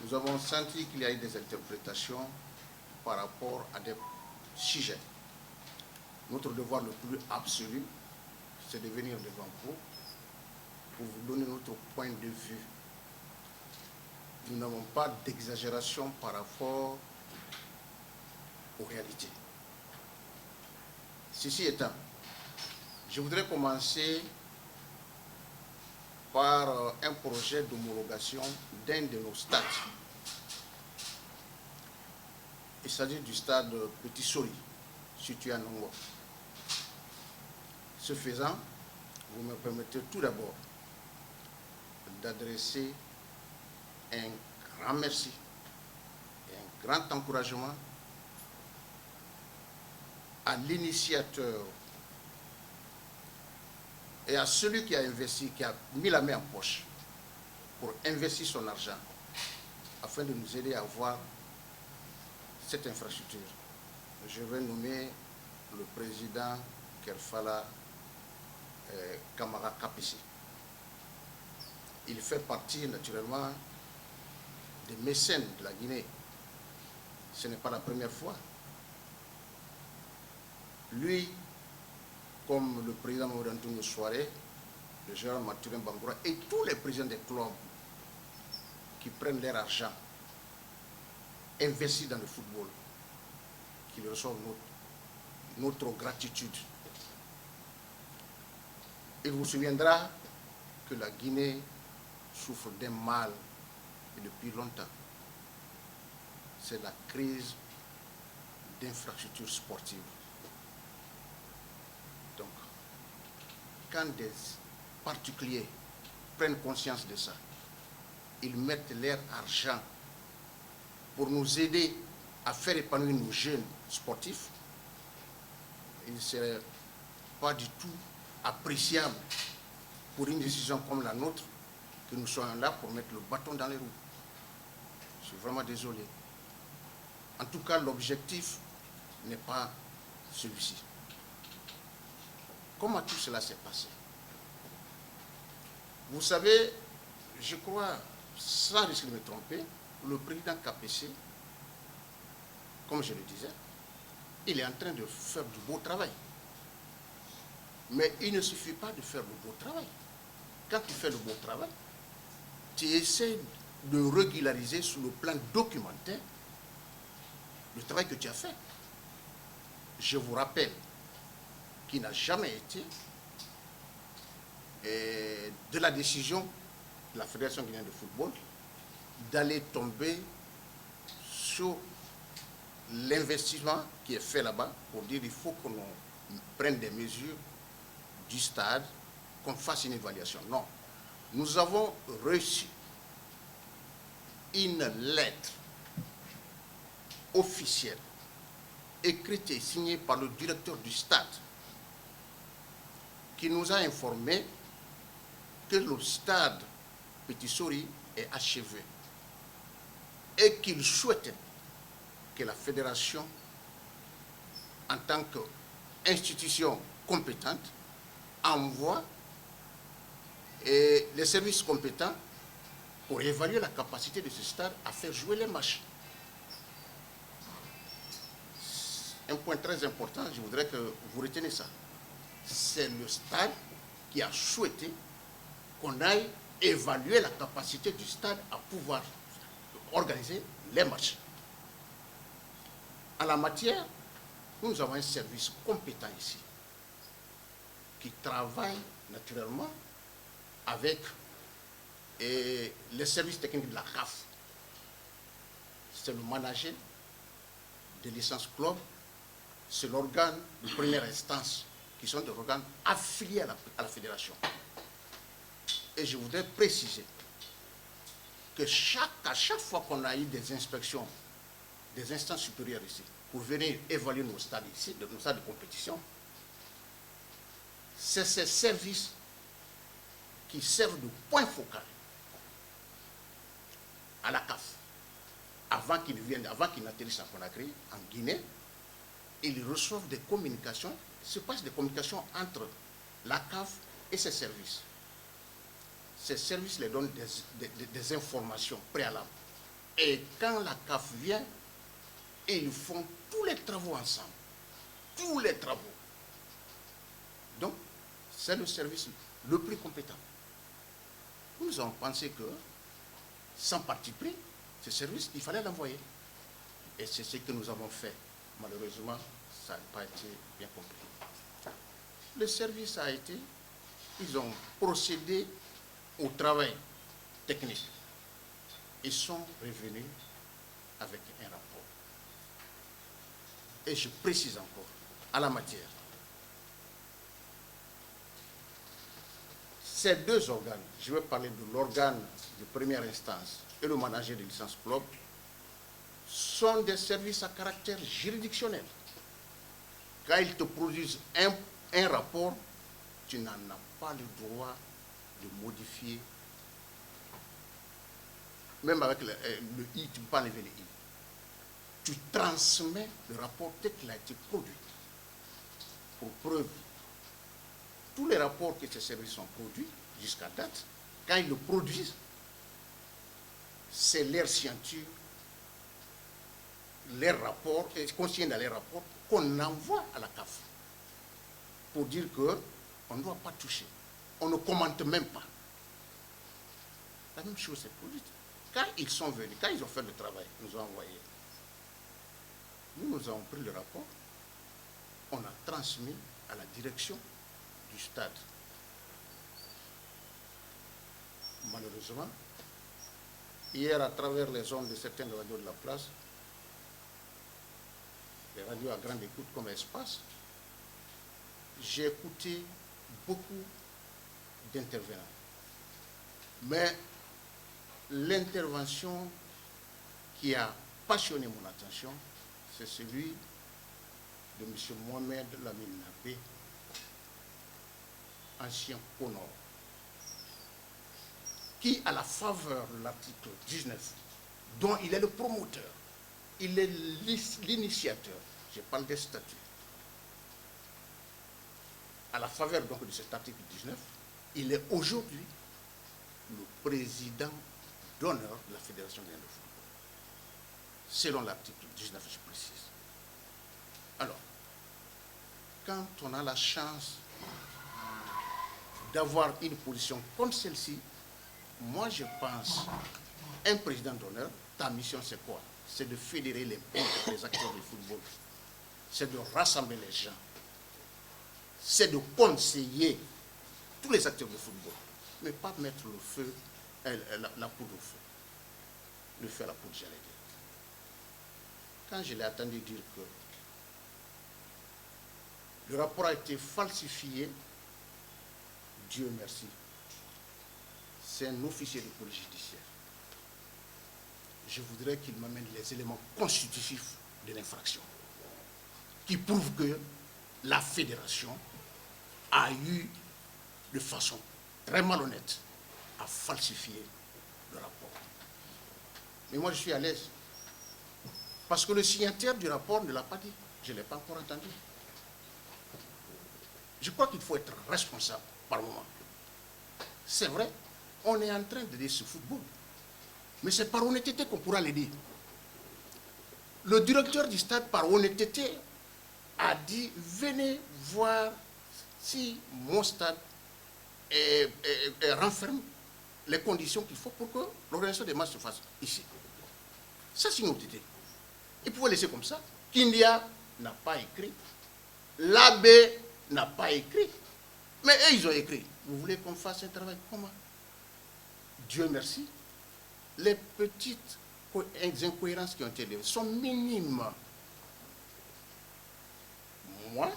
nous avons senti qu'il y a eu des interprétations par rapport à des sujets. Notre devoir le plus absolu, c'est de venir devant vous pour vous donner notre point de vue. Nous n'avons pas d'exagération par rapport aux réalités. Ceci étant, je voudrais commencer par un projet d'homologation d'un de nos stades. Il s'agit du stade Petit Sori, situé à Nongo. Ce faisant, vous me permettez tout d'abord d'adresser un grand merci et un grand encouragement à l'initiateur et à celui qui a investi, qui a mis la main en poche pour investir son argent afin de nous aider à avoir cette infrastructure. Je vais nommer le président Kerfala Kamara Kapisi. Il fait partie naturellement des mécènes de la Guinée. Ce n'est pas la première fois. Lui, comme le président Mamadou Antonio Souaré, le général Mathurin Bangoura et tous les présidents des clubs qui prennent leur argent investis dans le football, qui reçoivent notre gratitude. Il vous souviendra que la Guinée souffre d'un mal et depuis longtemps. C'est la crise d'infrastructures sportives. Donc, quand des particuliers prennent conscience de ça, ils mettent leur argent pour nous aider à faire épanouir nos jeunes sportifs, il ne serait pas du tout appréciable pour une décision comme la nôtre que nous soyons là pour mettre le bâton dans les roues. Je suis vraiment désolé. En tout cas, l'objectif n'est pas celui-ci. Comment tout cela s'est passé? Vous savez, je crois, sans risquer de me tromper, le président KPC, comme je le disais, il est en train de faire du beau travail. Mais il ne suffit pas de faire le beau travail. Quand tu fais le beau travail, tu essaies de régulariser sur le plan documentaire le travail que tu as fait. Je vous rappelle qu'il n'a jamais été de la décision de la Fédération guinéenne de football d'aller tomber sur l'investissement qui est fait là-bas pour dire qu'il faut qu'on prenne des mesures du stade, qu'on fasse une évaluation. Non. Nous avons reçu une lettre officielle, écrite et signée par le directeur du stade, qui nous a informé que le stade Petit Sori est achevé et qu'il souhaitait que la fédération, en tant qu'institution compétente, envoie les services compétents pour évaluer la capacité de ce stade à faire jouer les matchs. Un point très important, je voudrais que vous reteniez ça. C'est le stade qui a souhaité qu'on aille évaluer la capacité du stade à pouvoir organiser les matchs. En la matière, nous avons un service compétent ici qui travaille naturellement avec les services techniques de la CAF. C'est le manager des licences club, c'est l'organe de première instance qui sont des organes affiliés à la fédération. Et je voudrais préciser que à chaque fois qu'on a eu des inspections des instances supérieures ici, pour venir évaluer nos stades ici, nos stades de compétition, c'est ces services qui servent de point focal à la CAF. Avant qu'ils n'atterrissent à Conakry, en Guinée, ils reçoivent des communications, il se passe des communications entre la CAF et ses services. Ces services les donnent des informations préalables Et quand la CAF vient, ils font tous les travaux ensemble. Tous les travaux. Donc, c'est le service le plus compétent. Nous avons pensé que, sans parti pris, ce service, il fallait l'envoyer. Et c'est ce que nous avons fait. Malheureusement, ça n'a pas été bien compris. Le service a été, ils ont procédé au travail technique. Ils sont revenus avec un rapport. Et je précise encore, à la matière, ces deux organes, je vais parler de l'organe de première instance et le manager de licence club, sont des services à caractère juridictionnel. Quand ils te produisent un rapport, tu n'en as pas le droit de modifier. Même avec le I, tu ne peux pas enlever le I. Tu transmets le rapport tel qu'il a été produit. Pour preuve, tous les rapports que ces services ont produits jusqu'à date, quand ils le produisent, c'est leur signature, leurs rapports, et consigné dans les rapports, qu'on envoie à la CAF pour dire qu'on ne doit pas toucher. On ne commente même pas. La même chose s'est produite. Quand ils sont venus, quand ils ont fait le travail, ils nous ont envoyé. Nous avons pris le rapport, on a transmis à la direction du stade. Malheureusement, hier, à travers les ondes de certaines radios de la place, les radios à grande écoute comme Espace, j'ai écouté beaucoup d'intervenants. Mais l'intervention qui a passionné mon attention, c'est celui de M. Mohamed Lamine Nabé, ancien Conor, qui, à la faveur de l'article 19, dont il est le promoteur, il est l'initiateur, je parle des statuts, à la faveur donc de cet article 19, il est aujourd'hui le président d'honneur de la Fédération de football, selon l'article 19, je précise. Alors, quand on a la chance d'avoir une position comme celle-ci, moi je pense, un président d'honneur, ta mission c'est quoi? C'est de fédérer les acteurs du football, c'est de rassembler les gens, c'est de conseiller tous les acteurs du football, mais pas mettre le feu, la poudre au feu. Le feu à la poudre, j'allais dire. Quand je l'ai entendu dire que le rapport a été falsifié, Dieu merci, c'est un officier de police judiciaire. Je voudrais qu'il m'amène les éléments constitutifs de l'infraction qui prouvent que la fédération a eu, de façon très malhonnête, à falsifier le rapport. Mais moi, je suis à l'aise. Parce que le signataire du rapport ne l'a pas dit. Je ne l'ai pas encore entendu. Je crois qu'il faut être responsable par moment. C'est vrai, on est en train de dire ce football. Mais c'est par honnêteté qu'on pourra le dire. Le directeur du stade, par honnêteté, a dit, venez voir si mon stade renferme les conditions qu'il faut pour que l'organisation des matchs se fasse ici. Ça, c'est une honnêteté. Il pouvait laisser comme ça. Kindia n'a pas écrit. L'abbé n'a pas écrit. Mais eux, ils ont écrit. Vous voulez qu'on fasse un travail comment? Dieu merci. Les petites incohérences qui ont été levées sont minimes. Moi,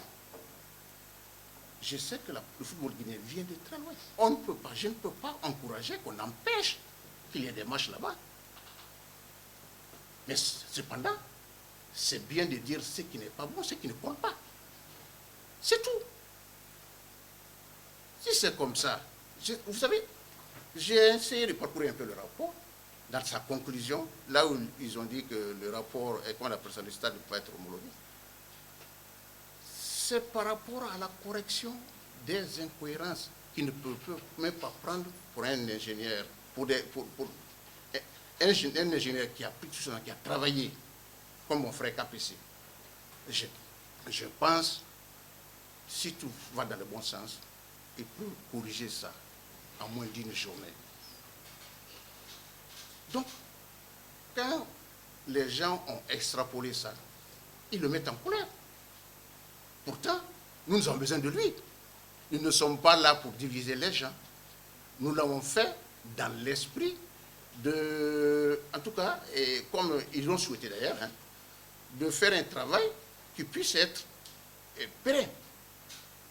je sais que le football guinéen vient de très loin. On ne peut pas, je ne peux pas encourager qu'on empêche qu'il y ait des matchs là-bas. Mais cependant, c'est bien de dire ce qui n'est pas bon, ce qui ne compte pas. C'est tout. Si c'est comme ça, vous savez, j'ai essayé de parcourir un peu le rapport. Dans sa conclusion, là où ils ont dit que le rapport, comment on appelle ça, le stade ne peut pas être homologué, c'est par rapport à la correction des incohérences qui ne peuvent même pas prendre pour un ingénieur, un ingénieur qui a pris tout son temps, qui a travaillé, comme mon frère KPC, je pense, si tout va dans le bon sens, il peut corriger ça en moins d'une journée. Donc, quand les gens ont extrapolé ça, ils le mettent en colère. Pourtant, nous avons besoin de lui. Nous ne sommes pas là pour diviser les gens. Nous l'avons fait dans l'esprit de, en tout cas, et comme ils l'ont souhaité d'ailleurs, de faire un travail qui puisse être pérenne.